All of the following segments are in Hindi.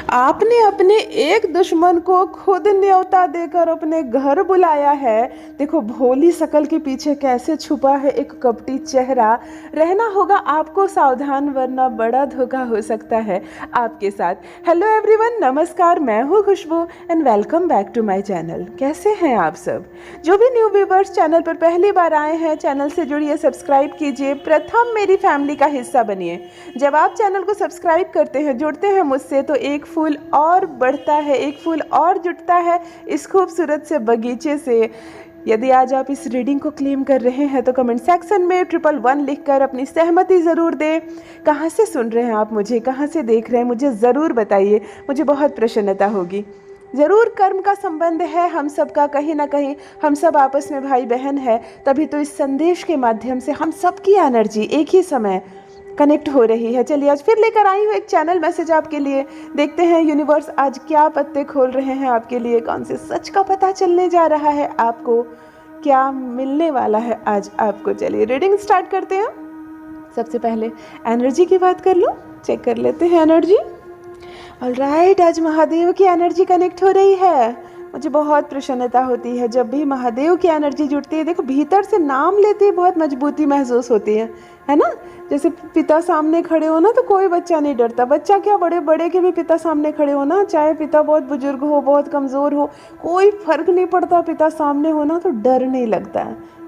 आपने अपने एक दुश्मन को खुद न्योता देकर अपने घर बुलाया है। देखो भोली शकल के पीछे कैसे छुपा है एक कपटी चेहरा। रहना होगा आपको सावधान, वरना बड़ा धोखा हो सकता है आपके साथ। हेलो एवरीवन, नमस्कार, मैं हूँ Khushbu and welcome back to my channel. कैसे हैं आप सब? जो भी न्यू व्यूवर्स चैनल पर पहली बार आए हैं, चैनल से जुड़िए, सब्सक्राइब कीजिए, प्रथम मेरी फैमिली का हिस्सा बनिए। जब आप चैनल को सब्सक्राइब करते हैं, जुड़ते हैं मुझसे, तो एक फूल और बढ़ता है, एक फूल और जुटता है इस खूबसूरत से बगीचे से। यदि आज आप इस रीडिंग को क्लेम कर रहे हैं तो कमेंट सेक्शन में 111 लिखकर अपनी सहमति ज़रूर दें। कहाँ से सुन रहे हैं आप मुझे, कहाँ से देख रहे हैं, मुझे ज़रूर बताइए, मुझे बहुत प्रसन्नता होगी। ज़रूर कर्म का संबंध है हम सब का, कहीं ना कहीं हम सब आपस में भाई बहन है, तभी तो इस संदेश के माध्यम से हम सबकी एनर्जी एक ही समय कनेक्ट हो रही है। चलिए आज फिर लेकर आई हूँ एक चैनल मैसेज आपके लिए। देखते हैं यूनिवर्स आज क्या पत्ते खोल रहे हैं आपके लिए, कौन से सच का पता चलने जा रहा है आपको, क्या मिलने वाला है आज आपको। चलिए रीडिंग स्टार्ट करते हैं। सबसे पहले एनर्जी की बात कर लूँ, चेक कर लेते हैं एनर्जी। ऑलराइट, आज महादेव की एनर्जी कनेक्ट हो रही है। मुझे बहुत प्रसन्नता होती है जब भी महादेव की एनर्जी जुड़ती है। देखो भीतर से नाम लेते ही बहुत मजबूती महसूस होती है ना। जैसे पिता सामने खड़े हो ना तो कोई बच्चा नहीं डरता। बच्चा क्या, बड़े बड़े के भी पिता सामने खड़े हो ना, चाहे पिता बहुत बुजुर्ग हो, बहुत कमज़ोर हो, कोई फर्क नहीं पड़ता, पिता सामने हो ना तो डर नहीं लगता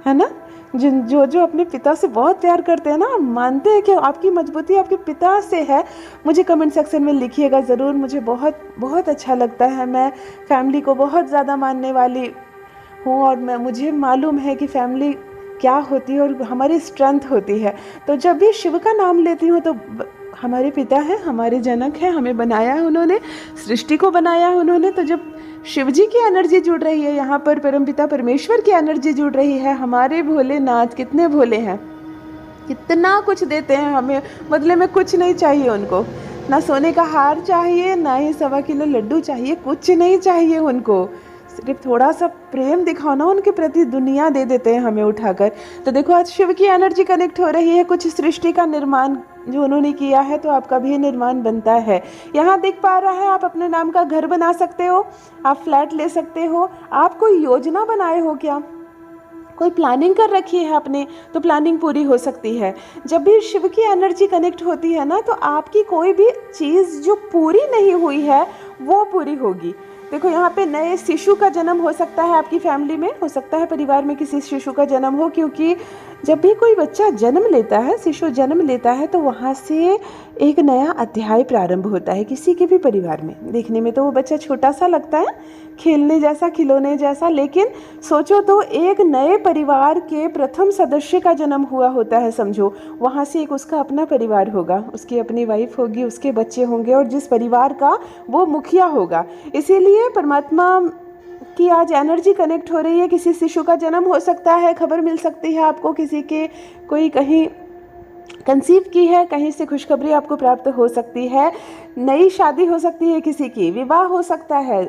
है ना। जो अपने पिता से बहुत प्यार करते हैं ना, मानते हैं कि आपकी मजबूती आपके पिता से है, मुझे कमेंट सेक्शन में लिखिएगा ज़रूर। मुझे बहुत बहुत अच्छा लगता है। मैं फैमिली को बहुत ज़्यादा मानने वाली हूँ और मुझे मालूम है कि फैमिली क्या होती है और हमारी स्ट्रेंथ होती है। तो जब भी शिव का नाम लेती हूँ तो हमारे पिता हैं, हमारे जनक हैं, हमें बनाया है उन्होंने, सृष्टि को बनाया है उन्होंने। तो जब शिव जी की एनर्जी जुड़ रही है यहाँ पर, परमपिता परमेश्वर की एनर्जी जुड़ रही है, हमारे भोलेनाथ कितने भोले हैं, कितना कुछ देते हैं हमें, बदले में कुछ नहीं चाहिए उनको। ना सोने का हार चाहिए, ना ही 1.25 किलो लड्डू चाहिए, कुछ नहीं चाहिए उनको। सिर्फ थोड़ा सा प्रेम दिखाओ ना उनके प्रति, दुनिया दे देते हैं हमें उठाकर। तो देखो आज शिव की एनर्जी कनेक्ट हो रही है। कुछ सृष्टि का निर्माण जो उन्होंने किया है तो आपका भी निर्माण बनता है। यहाँ दिख पा रहा है आप अपने नाम का घर बना सकते हो, आप फ्लैट ले सकते हो। आप कोई योजना बनाए हो क्या, कोई प्लानिंग कर रखी है आपने, तो प्लानिंग पूरी हो सकती है। जब भी शिव की एनर्जी कनेक्ट होती है ना तो आपकी कोई भी चीज़ जो पूरी नहीं हुई है वो पूरी होगी। देखो यहाँ पे नए शिशु का जन्म हो सकता है, आपकी फैमिली में हो सकता है, परिवार में किसी शिशु का जन्म हो, क्योंकि जब भी कोई बच्चा जन्म लेता है, शिशु जन्म लेता है, तो वहाँ से एक नया अध्याय प्रारंभ होता है किसी के भी परिवार में। देखने में तो वो बच्चा छोटा सा लगता है, खेलने जैसा, खिलौने जैसा, लेकिन सोचो तो एक नए परिवार के प्रथम सदस्य का जन्म हुआ होता है समझो। वहाँ से एक उसका अपना परिवार होगा, उसकी अपनी वाइफ होगी, उसके बच्चे होंगे और जिस परिवार का वो मुखिया होगा। इसीलिए परमात्मा की आज एनर्जी कनेक्ट हो रही है। किसी शिशु का जन्म हो सकता है, खबर मिल सकती है आपको, किसी के कोई कहीं कंसीव की है, कहीं से खुशखबरी आपको प्राप्त हो सकती है। नई शादी हो सकती है, किसी की विवाह हो सकता है।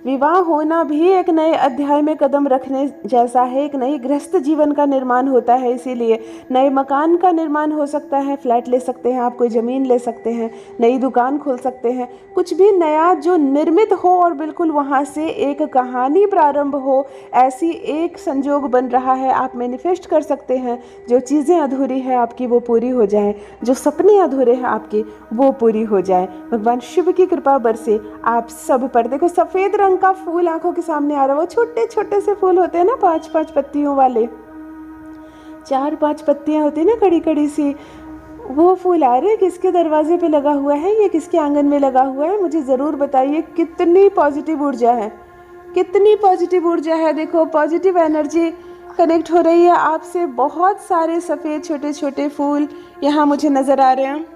विवाह होना भी एक नए अध्याय में कदम रखने जैसा है, एक नई गृहस्थ जीवन का निर्माण होता है। इसीलिए नए मकान का निर्माण हो सकता है, फ्लैट ले सकते हैं आप, कोई ज़मीन ले सकते हैं, नई दुकान खोल सकते हैं, कुछ भी नया जो निर्मित हो और बिल्कुल वहाँ से एक कहानी प्रारंभ हो, ऐसी एक संजोग बन रहा है। आप मैनिफेस्ट कर सकते हैं जो चीज़ें अधूरी है आपकी वो पूरी हो जाए, जो सपने अधूरे हैं आपके वो पूरी हो जाए। भगवान शिव की कृपा बरसे आप सब पर। देखो सफ़ेद रंग का फूल आंखों के सामने आ रहा है, वो छोटे छोटे से फूल होते हैं ना, 5-5 पत्तियों वाले, 4-5 पत्तियां होती है ना, कड़ी कड़ी सी, वो फूल आ रहे हैं। किसके दरवाजे पे लगा हुआ है, ये किसके आंगन में लगा हुआ है, मुझे ज़रूर बताइए। कितनी पॉजिटिव ऊर्जा है, कितनी पॉजिटिव ऊर्जा है। देखो पॉजिटिव एनर्जी कनेक्ट हो रही है आपसे। बहुत सारे सफ़ेद छोटे छोटे फूल यहाँ मुझे नज़र आ रहे हैं।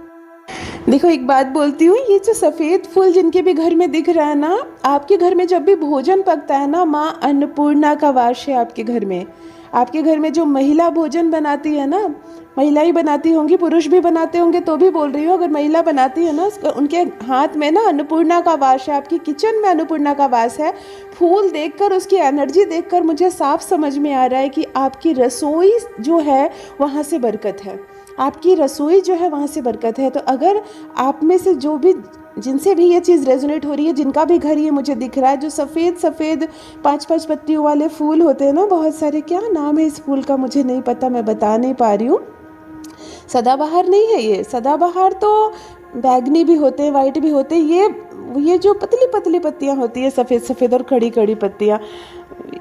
देखो एक बात बोलती हूँ, ये जो सफ़ेद फूल जिनके भी घर में दिख रहा है ना, आपके घर में जब भी भोजन पकता है ना, माँ अन्नपूर्णा का वास है आपके घर में। आपके घर में जो महिला भोजन बनाती है ना, महिला ही बनाती होंगी, पुरुष भी बनाते होंगे, तो भी बोल रही हूँ, अगर महिला बनाती है ना, उनके हाथ में ना अन्नपूर्णा का वास है, आपकी किचन में अन्नपूर्णा का वास है। फूल देखकर, उसकी एनर्जी देखकर मुझे साफ समझ में आ रहा है कि आपकी रसोई जो है वहाँ से बरकत है, आपकी रसोई जो है वहाँ से बरकत है। तो अगर आप में से जो भी जिनसे भी ये चीज़ रेजोनेट हो रही है, जिनका भी घर ये मुझे दिख रहा है, जो सफ़ेद सफ़ेद 5-5 पत्तियों वाले फूल होते हैं ना बहुत सारे, क्या नाम है इस फूल का मुझे नहीं पता, मैं बता नहीं पा रही हूँ। सदाबहार नहीं है ये, सदाबहार तो बैगनी भी होते हैं, वाइट भी होते हैं। ये जो पतली पतली पत्तियाँ होती है, सफ़ेद सफ़ेद और खड़ी खड़ी पत्तियाँ,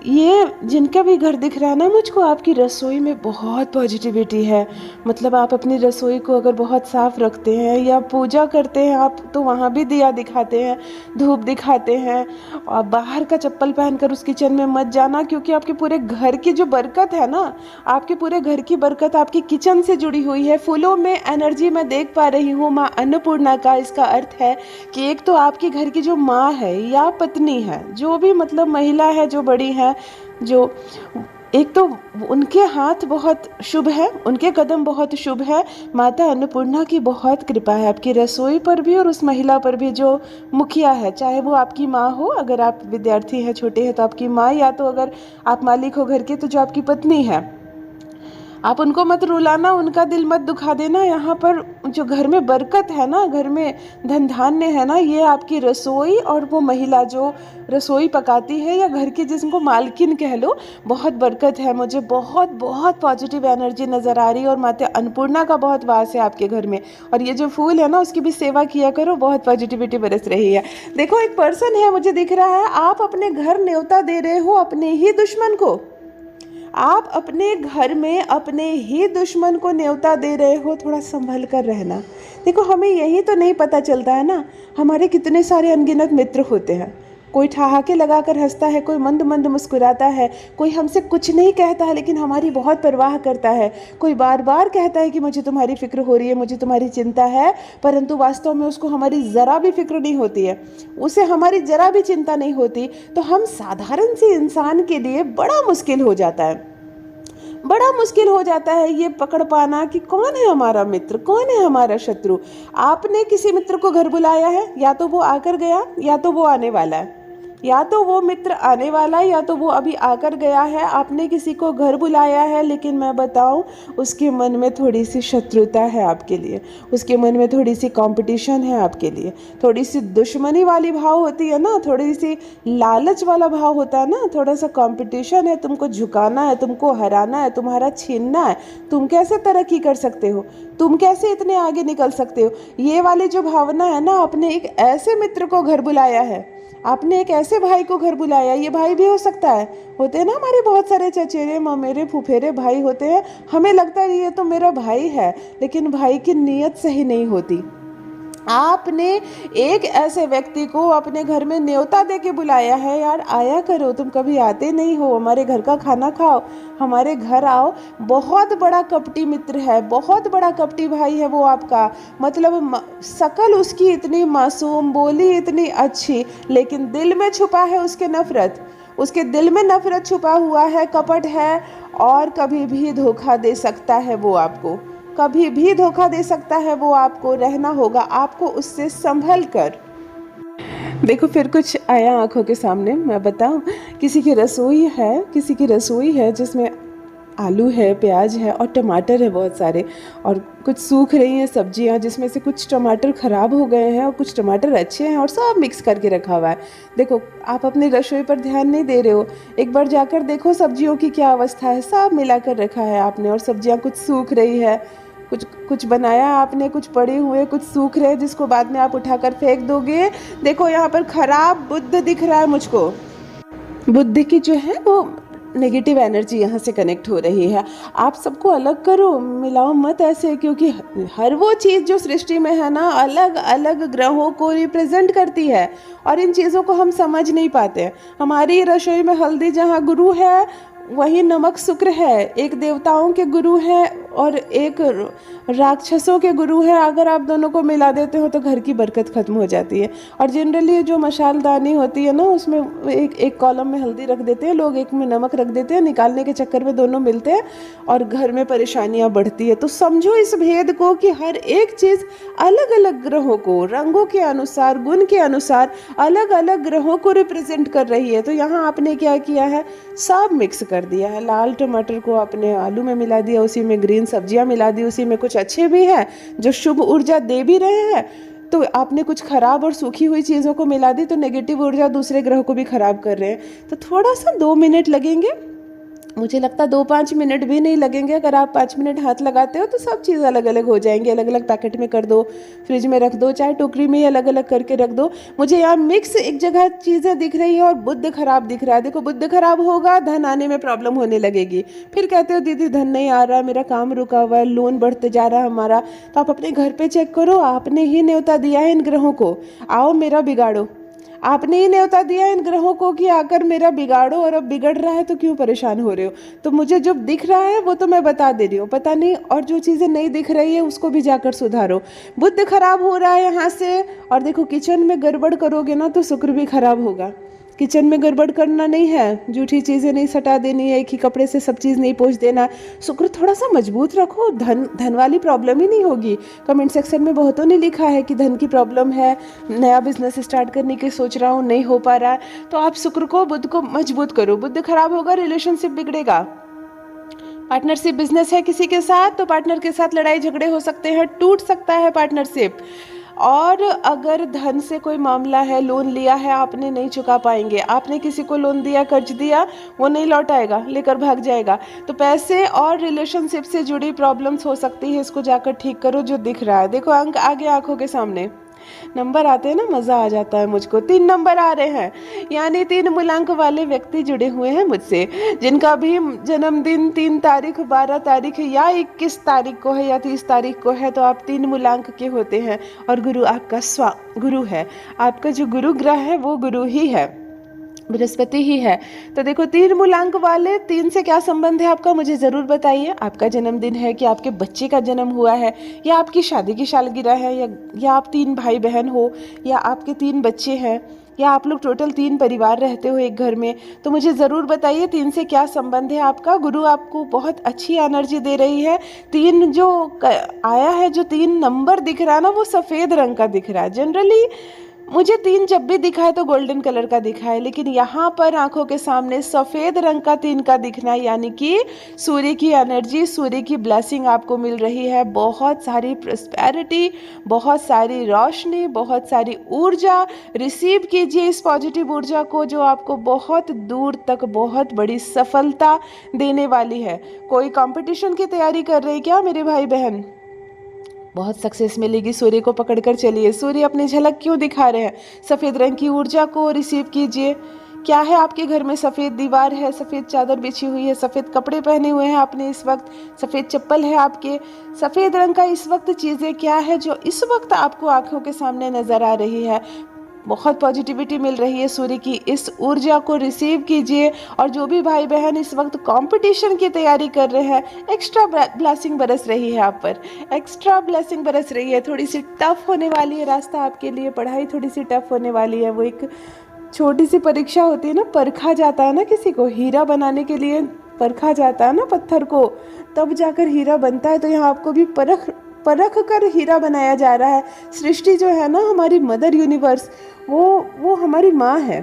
ये जिनका भी घर दिख रहा है ना मुझको, आपकी रसोई में बहुत पॉजिटिविटी है। मतलब आप अपनी रसोई को अगर बहुत साफ़ रखते हैं या पूजा करते हैं आप, तो वहाँ भी दिया दिखाते हैं, धूप दिखाते हैं। और बाहर का चप्पल पहनकर उस किचन में मत जाना, क्योंकि आपके पूरे घर की जो बरकत है ना, आपके पूरे घर की बरकत आपकी किचन से जुड़ी हुई है। फूलों में एनर्जी मैं देख पा रही हूँ माँ अन्नपूर्णा का। इसका अर्थ है कि एक तो आपके घर की जो माँ है या पत्नी है, जो भी मतलब महिला है जो बड़ी है, जो एक तो उनके हाथ बहुत शुभ है, उनके कदम बहुत शुभ है। माता अन्नपूर्णा की बहुत कृपा है आपकी रसोई पर भी और उस महिला पर भी जो मुखिया है, चाहे वो आपकी माँ हो, अगर आप विद्यार्थी हैं छोटे हैं तो आपकी माँ, या तो अगर आप मालिक हो घर के तो जो आपकी पत्नी है। आप उनको मत रुलाना, उनका दिल मत दुखा देना। यहाँ पर जो घर में बरकत है ना, घर में धन धान्य है ना, ये आपकी रसोई और वो महिला जो रसोई पकाती है, या घर की जिसको मालकिन कह लो, बहुत बरकत है। मुझे बहुत बहुत पॉजिटिव एनर्जी नज़र आ रही है और माता अन्नपूर्णा का बहुत वास है आपके घर में। और ये जो फूल है ना, उसकी भी सेवा किया करो, बहुत पॉजिटिविटी बरस रही है। देखो एक पर्सन है मुझे दिख रहा है, आप अपने घर न्योता दे रहे हो अपने ही दुश्मन को। आप अपने घर में अपने ही दुश्मन को न्योता दे रहे हो, थोड़ा संभल कर रहना। देखो हमें यही तो नहीं पता चलता है ना, हमारे कितने सारे अनगिनत मित्र होते हैं। कोई ठहाके लगाकर हंसता है, कोई मंद मंद मुस्कुराता है, कोई हमसे कुछ नहीं कहता है लेकिन हमारी बहुत परवाह करता है, कोई बार बार कहता है कि मुझे तुम्हारी फिक्र हो रही है, मुझे तुम्हारी चिंता है, परंतु वास्तव में उसको हमारी ज़रा भी फिक्र नहीं होती है, उसे हमारी ज़रा भी चिंता नहीं होती। तो हम साधारण से इंसान के लिए बड़ा मुश्किल हो जाता है, बड़ा मुश्किल हो जाता है ये पकड़ पाना कि कौन है हमारा मित्र, कौन है हमारा शत्रु। आपने किसी मित्र को घर बुलाया है, या तो वो आकर गया या तो वो आने वाला है, या तो वो मित्र आने वाला है या तो वो अभी आकर गया है। आपने किसी को घर बुलाया है, लेकिन मैं बताऊं उसके मन में थोड़ी सी शत्रुता है आपके लिए, उसके मन में थोड़ी सी कंपटीशन है आपके लिए, थोड़ी सी दुश्मनी वाली भाव होती है ना, थोड़ी सी लालच वाला भाव होता है ना, थोड़ा सा कंपटीशन है, तुमको झुकाना है, तुमको हराना है, तुम्हारा छीनना है, तुम कैसे तरक्की कर सकते हो, तुम कैसे इतने आगे निकल सकते हो। ये वाली जो भावना है ना, आपने एक ऐसे मित्र को घर बुलाया है, आपने एक ऐसे भाई को घर बुलाया। ये भाई भी हो सकता है, होते हैं ना हमारे बहुत सारे चचेरे ममेरे फुफेरे भाई होते हैं, हमें लगता है ये तो मेरा भाई है, लेकिन भाई की नीयत सही नहीं होती। आपने एक ऐसे व्यक्ति को अपने घर में न्योता दे के बुलाया है, यार आया करो, तुम कभी आते नहीं हो, हमारे घर का खाना खाओ, हमारे घर आओ। बहुत बड़ा कपटी मित्र है, बहुत बड़ा कपटी भाई है वो आपका। मतलब शकल उसकी इतनी मासूम, बोली इतनी अच्छी, लेकिन दिल में छुपा है उसके नफरत, उसके दिल में नफरत छुपा हुआ है, कपट है, और कभी भी धोखा दे सकता है वो आपको, कभी भी धोखा दे सकता है वो आपको। रहना होगा आपको उससे संभल कर। देखो फिर कुछ आया आंखों के सामने, मैं बताऊं, किसी की रसोई है, किसी की रसोई है जिसमें आलू है, प्याज है और टमाटर है बहुत सारे, और कुछ सूख रही हैं सब्जियां, जिसमें से कुछ टमाटर ख़राब हो गए हैं और कुछ टमाटर अच्छे हैं, और सब मिक्स करके रखा हुआ है। देखो आप अपनी रसोई पर ध्यान नहीं दे रहे हो, एक बार जाकर देखो सब्जियों की क्या अवस्था है। सब मिला कर रखा है आपने, और सब्जियां कुछ सूख रही है, कुछ कुछ बनाया आपने, कुछ पड़े हुए, कुछ सूख रहे, जिसको बाद में आप उठाकर फेंक दोगे। देखो यहाँ पर खराब बुद्ध दिख रहा है मुझको, बुद्धि की जो है वो नेगेटिव एनर्जी यहाँ से कनेक्ट हो रही है। आप सबको अलग करो, मिलाओ मत ऐसे, क्योंकि हर वो चीज़ जो सृष्टि में है ना, अलग अलग ग्रहों को रिप्रेजेंट करती है, और इन चीज़ों को हम समझ नहीं पाते हैं। हमारी रसोई में हल्दी जहाँ गुरु है, वही नमक शुक्र है। एक देवताओं के गुरु है और एक राक्षसों के गुरु है। अगर आप दोनों को मिला देते हो तो घर की बरकत खत्म हो जाती है। और जनरली जो मशालदानी होती है ना, उसमें एक कॉलम में हल्दी रख देते हैं लोग, एक में नमक रख देते हैं, निकालने के चक्कर में दोनों मिलते हैं और घर में परेशानियां बढ़ती है। तो समझो इस भेद को कि हर एक चीज़ अलग अलग ग्रहों को, रंगों के अनुसार, गुण के अनुसार अलग अलग ग्रहों को रिप्रेजेंट कर रही है। तो यहाँ आपने क्या किया है, सब मिक्स कर दिया है। लाल टमाटर को आपने आलू में मिला दिया, उसी में ग्रीन सब्जियां मिला दी, उसी में कुछ अच्छे भी हैं जो शुभ ऊर्जा दे भी रहे हैं, तो आपने कुछ खराब और सूखी हुई चीज़ों को मिला दी, तो नेगेटिव ऊर्जा दूसरे ग्रह को भी खराब कर रहे हैं। तो थोड़ा सा 2 मिनट लगेंगे, मुझे लगता है 2-5 मिनट भी नहीं लगेंगे। अगर आप 5 मिनट हाथ लगाते हो तो सब चीज़ अलग अलग हो जाएंगी। अलग अलग पैकेट में कर दो, फ्रिज में रख दो, चाहे टोकरी में ही अलग अलग करके रख दो। मुझे यहाँ मिक्स एक जगह चीज़ें दिख रही है और बुध खराब दिख रहा है। देखो, बुध खराब होगा, धन आने में प्रॉब्लम होने लगेगी। फिर कहते हो दीदी धन नहीं आ रहा, मेरा काम रुका हुआ है, लोन बढ़ते जा रहा है हमारा। तो आप अपने घर पे चेक करो, आपने ही न्योता दिया है इन ग्रहों को, आओ मेरा बिगाड़ो। आपने ही न्योता दिया इन ग्रहों को कि आकर मेरा बिगाड़ो, और अब बिगड़ रहा है तो क्यों परेशान हो रहे हो। तो मुझे जो दिख रहा है वो तो मैं बता दे रही हूँ, पता नहीं, और जो चीज़ें नहीं दिख रही है उसको भी जाकर सुधारो। बुध खराब हो रहा है यहाँ से, और देखो किचन में गड़बड़ करोगे ना तो शुक्र भी खराब होगा। किचन में गड़बड़ करना नहीं है, जूठी चीज़ें नहीं सटा देनी है, एक ही कपड़े से सब चीज़ नहीं पोंछ देना। शुक्र थोड़ा सा मजबूत रखो, धन वाली प्रॉब्लम ही नहीं होगी। कमेंट सेक्शन में बहुतों ने लिखा है कि धन की प्रॉब्लम है, नया बिजनेस स्टार्ट करने की सोच रहा हूँ, नहीं हो पा रहा है। तो आप शुक्र को, बुध को मजबूत करो। बुध खराब होगा, रिलेशनशिप बिगड़ेगा। पार्टनरशिप बिजनेस है किसी के साथ, तो पार्टनर के साथ लड़ाई झगड़े हो सकते हैं, टूट सकता है पार्टनरशिप। और अगर धन से कोई मामला है, लोन लिया है आपने, नहीं चुका पाएंगे। आपने किसी को लोन दिया, कर्ज दिया, वो नहीं लौटाएगा, लेकर भाग जाएगा। तो पैसे और रिलेशनशिप से जुड़ी प्रॉब्लम्स हो सकती है, इसको जाकर ठीक करो जो दिख रहा है। देखो अंक आगे आंखों के सामने नंबर आते हैं ना, मज़ा आ जाता है मुझको। 3 नंबर आ रहे हैं, यानी 3 मूलांक वाले व्यक्ति जुड़े हुए हैं मुझसे, जिनका भी जन्मदिन 3 तारीख, 12 तारीख या 21 तारीख को है या 30 तारीख को है, तो आप 3 मूलांक के होते हैं। और गुरु आपका गुरु है, आपका जो गुरु ग्रह है वो गुरु ही है, बृहस्पति ही है। तो देखो 3 मूलांक वाले, 3 से क्या संबंध है आपका, मुझे ज़रूर बताइए। आपका जन्मदिन है कि आपके बच्चे का जन्म हुआ है, या आपकी शादी की सालगिरह है, या आप 3 भाई बहन हो, या आपके 3 बच्चे हैं, या आप लोग टोटल 3 परिवार रहते हो एक घर में। तो मुझे ज़रूर बताइए 3 से क्या संबंध है आपका। गुरु आपको बहुत अच्छी एनर्जी दे रही है। 3 जो आया है, जो 3 नंबर दिख रहा है ना, वो सफ़ेद रंग का दिख रहा है। जनरली मुझे 3 जब भी दिखा है तो गोल्डन कलर का दिखा है, लेकिन यहाँ पर आंखों के सामने सफ़ेद रंग का 3 का दिखना, यानी कि सूर्य की एनर्जी, सूर्य की ब्लेसिंग आपको मिल रही है। बहुत सारी प्रॉस्पेरिटी, बहुत सारी रोशनी, बहुत सारी ऊर्जा रिसीव कीजिए इस पॉजिटिव ऊर्जा को, जो आपको बहुत दूर तक बहुत बड़ी सफलता देने वाली है। कोई कंपटीशन की तैयारी कर रहे हैं क्या मेरे भाई बहन? बहुत सक्सेस मिलेगी। सूर्य को पकड़कर चलिए। सूर्य अपनी झलक क्यों दिखा रहे हैं? सफ़ेद रंग की ऊर्जा को रिसीव कीजिए। क्या है आपके घर में? सफ़ेद दीवार है, सफ़ेद चादर बिछी हुई है, सफ़ेद कपड़े पहने हुए हैं आपने इस वक्त, सफ़ेद चप्पल है आपके। सफ़ेद रंग का इस वक्त चीज़ें क्या है जो इस वक्त आपको आंखों के सामने नज़र आ रही है? बहुत पॉजिटिविटी मिल रही है। सूर्य की इस ऊर्जा को रिसीव कीजिए। और जो भी भाई बहन इस वक्त कंपटीशन की तैयारी कर रहे हैं, एक्स्ट्रा ब्लेसिंग बरस रही है आप पर, एक्स्ट्रा ब्लेसिंग बरस रही है। थोड़ी सी टफ होने वाली है रास्ता आपके लिए, पढ़ाई थोड़ी सी टफ होने वाली है। वो एक छोटी सी परीक्षा होती है ना, परखा जाता है ना, किसी को हीरा बनाने के लिए परखा जाता है ना पत्थर को, तब जाकर हीरा बनता है। तो यहाँ आपको भी परख कर हीरा बनाया जा रहा है। सृष्टि जो है ना, हमारी मदर यूनिवर्स, वो हमारी माँ है,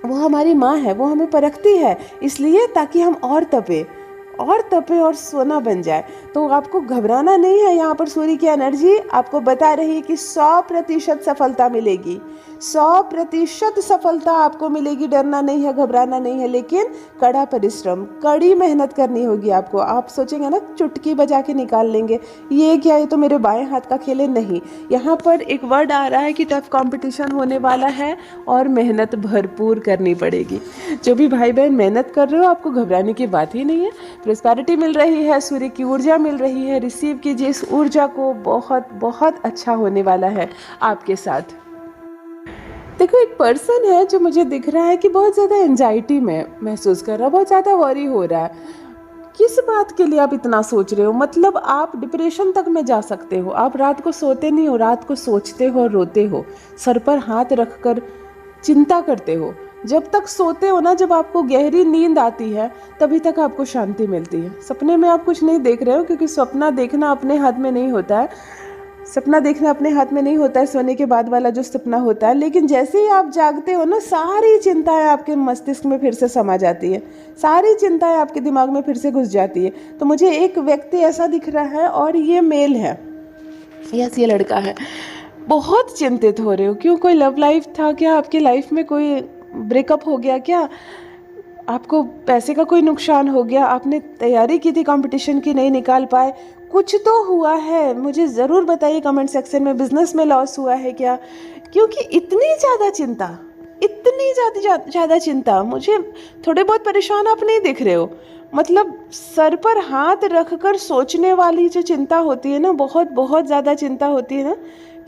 वो हमारी माँ है, वो हमें परखती है, इसलिए ताकि हम और तपे और सोना बन जाए। तो आपको घबराना नहीं है। यहाँ पर सूर्य की एनर्जी आपको बता रही है कि 100% सफलता मिलेगी, 100% सफलता आपको मिलेगी। डरना नहीं है, घबराना नहीं है, लेकिन कड़ा परिश्रम, कड़ी मेहनत करनी होगी आपको। आप सोचेंगे ना चुटकी बजा के निकाल लेंगे, ये क्या, ये तो मेरे बाएं हाथ का खेल है। नहीं, यहाँ पर एक वर्ड आ रहा है कि टफ कंपटीशन होने वाला है और मेहनत भरपूर करनी पड़ेगी। जो भी भाई बहन मेहनत कर रहे हो, आपको घबराने की बात ही नहीं है। प्रॉस्पेरिटी मिल रही है, सूर्य की ऊर्जा मिल रही है। रिसीव कीजिए इस ऊर्जा को, बहुत बहुत अच्छा होने वाला है आपके साथ। देखो, एक पर्सन है जो मुझे दिख रहा है कि बहुत ज़्यादा एंजाइटी में महसूस कर रहा है, बहुत ज़्यादा वरी हो रहा है। किस बात के लिए आप इतना सोच रहे हो? मतलब आप डिप्रेशन तक में जा सकते हो। आप रात को सोते नहीं हो, रात को सोचते हो, रोते हो, सर पर हाथ रखकर चिंता करते हो। जब तक सोते हो ना, जब आपको गहरी नींद आती है, तभी तक आपको शांति मिलती है। सपने में आप कुछ नहीं देख रहे हो, क्योंकि सपना देखना अपने हाथ में नहीं होता है। सपना देखना अपने हाथ में नहीं होता है, सोने के बाद वाला जो सपना होता है। लेकिन जैसे ही आप जागते हो ना, सारी चिंताएं आपके मस्तिष्क में फिर से समा जाती है, सारी चिंताएं आपके दिमाग में फिर से घुस जाती है। तो मुझे एक व्यक्ति ऐसा दिख रहा है, और ये मेल है, यस, ये लड़का है। बहुत चिंतित हो रहे हो। क्यों, कोई लव लाइफ था क्या आपकी लाइफ में, कोई ब्रेकअप हो गया क्या, आपको पैसे का कोई नुकसान हो गया, आपने तैयारी की थी कंपटीशन की, नहीं निकाल पाए, कुछ तो हुआ है, मुझे ज़रूर बताइए कमेंट सेक्शन में। बिजनेस में लॉस हुआ है क्या, क्योंकि इतनी ज़्यादा चिंता, इतनी ज़्यादा चिंता, मुझे थोड़े बहुत परेशान आप नहीं दिख रहे हो। मतलब सर पर हाथ रख कर सोचने वाली जो चिंता होती है ना, बहुत बहुत ज़्यादा चिंता होती है ना,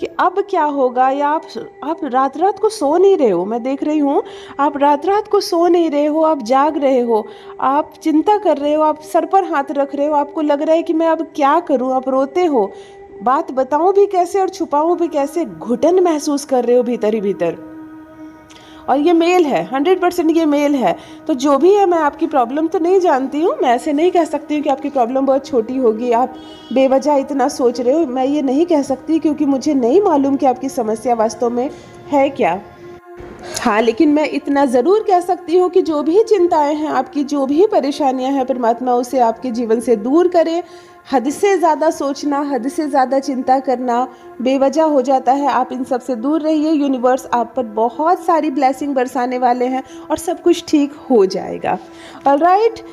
कि अब क्या होगा, या आप रात रात को सो नहीं रहे हो, मैं देख रही हूँ, आप रात रात को सो नहीं रहे हो, आप जाग रहे हो, आप चिंता कर रहे हो, आप सर पर हाथ रख रहे हो, आपको लग रहा है कि मैं अब क्या करूँ, आप रोते हो, बात बताऊँ भी कैसे और छुपाऊँ भी कैसे, घुटन महसूस कर रहे हो भीतर ही भीतर। और ये मेल है, 100% ये मेल है। तो जो भी है, मैं आपकी प्रॉब्लम तो नहीं जानती हूँ, मैं ऐसे नहीं कह सकती हूँ कि आपकी प्रॉब्लम बहुत छोटी होगी, आप बेवजह इतना सोच रहे हो, मैं ये नहीं कह सकती, क्योंकि मुझे नहीं मालूम कि आपकी समस्या वास्तव में है क्या। हाँ, लेकिन मैं इतना ज़रूर कह सकती हूँ कि जो भी चिंताएं हैं आपकी, जो भी परेशानियां हैं, परमात्मा उसे आपके जीवन से दूर करे। हद से ज़्यादा सोचना, हद से ज़्यादा चिंता करना बेवजह हो जाता है। आप इन सब से दूर रहिए, यूनिवर्स आप पर बहुत सारी ब्लेसिंग बरसाने वाले हैं और सब कुछ ठीक हो जाएगा। ऑलराइट,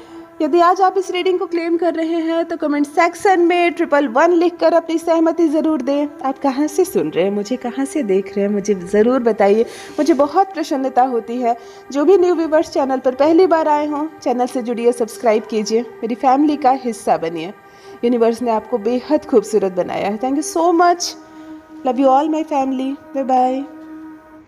यदि आज आप इस रीडिंग को क्लेम कर रहे हैं तो कमेंट सेक्शन में 111 लिखकर अपनी सहमति ज़रूर दें। आप कहाँ से सुन रहे हैं, मुझे कहाँ से देख रहे हैं, मुझे ज़रूर बताइए, मुझे बहुत प्रसन्नता होती है। जो भी न्यू व्यूवर्स चैनल पर पहली बार आए हों, चैनल से जुड़िए, सब्सक्राइब कीजिए, मेरी फैमिली का हिस्सा बनिए। यूनिवर्स ने आपको बेहद खूबसूरत बनाया है। Thank you so much, love you all my family, bye bye.